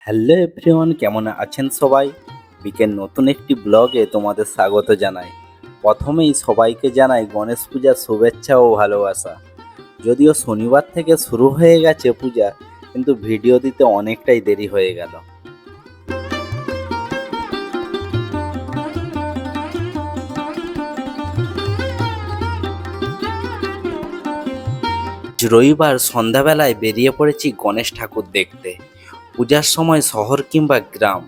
Hello everyone, কেমন আছেন সবাই? বিকেল নতুন একটি ব্লগে তোমাদের স্বাগত জানাই। প্রথমেই সবাইকে জানাই গণেশ পূজার শুভেচ্ছা ও ভালোবাসা। যদিও শনিবার থেকে শুরু হয়ে গেছে পূজা, কিন্তু ভিডিও দিতে অনেকটাই দেরি হয়ে গেল। আজ রবিবার সন্ধ্যাবেলায় বেরিয়ে পড়েছি গণেশ ঠাকুর দেখতে। পূজার সময় শহর কিংবা গ্রাম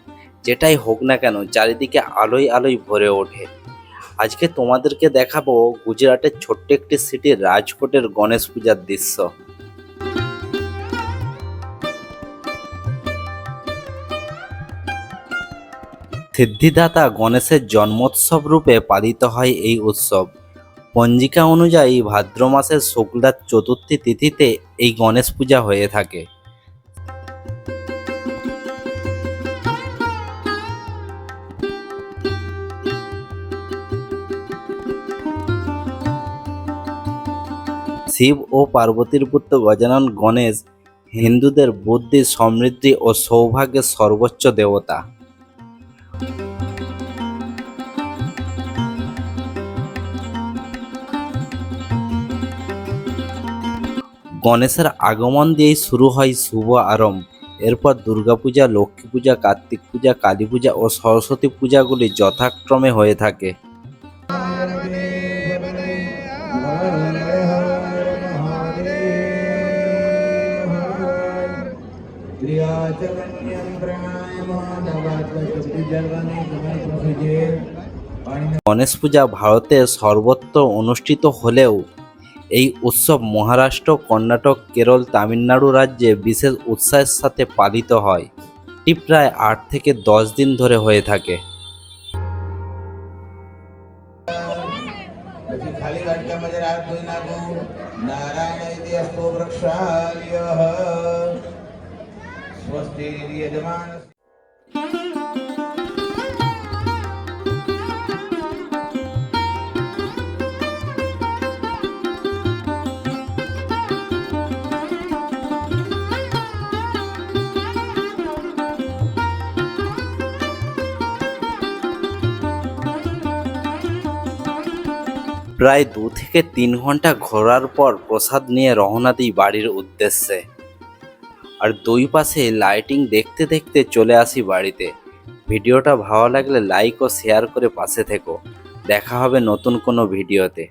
যেটাই হোক না কেন, চারিদিকে আলোয় আলোয় ভরে ওঠে। আজকে তোমাদেরকে দেখাবো গুজরাটের ছোট্ট একটি সিটি রাজকোটের গণেশ পূজার দৃশ্য। সিদ্ধিদাতা গণেশের জন্মোৎসব রূপে পালিত হয় এই উৎসব। পঞ্জিকা অনুযায়ী ভাদ্র মাসের শুক্লা চতুর্থী তিথিতে এই গণেশ পূজা হয়ে থাকে। শিব ও পার্বতীর পুত্র গজানন গণেশ হিন্দুদের বুদ্ধি, সমৃদ্ধি ও সৌভাগ্যের সর্বোচ্চ দেবতা। গণেশের আগমন দিয়েই শুরু হয় শুভ আরম্ভ। এরপর দুর্গাপূজা, লক্ষ্মী পূজা, কার্তিক পূজা, কালী পূজা ও সরস্বতী পূজাগুলি যথাক্রমে হয়ে থাকে। গণেশ পূজা ভারতের সর্বত্র অনুষ্ঠিত হলেও এই উৎসব মহারাষ্ট্র, কর্ণাটক, কেরল, তামিলনাড়ু রাজ্যে বিশেষ উৎসাহের সাথে পালিত হয়। এটি প্রায় 8 থেকে 10 দিন ধরে হয়ে থাকে। প্রায় 2 থেকে 3 ঘন্টা ঘোরার পর প্রসাদ নিয়ে রওনা দিই বাড়ির উদ্দেশ্যে। আর দুই পাশে লাইটিং দেখতে দেখতে চলে আসি বাড়িতে। ভিডিওটা ভালো লাগলে লাইক ও শেয়ার করে পাশে থেকো। দেখা হবে নতুন কোনো ভিডিওতে।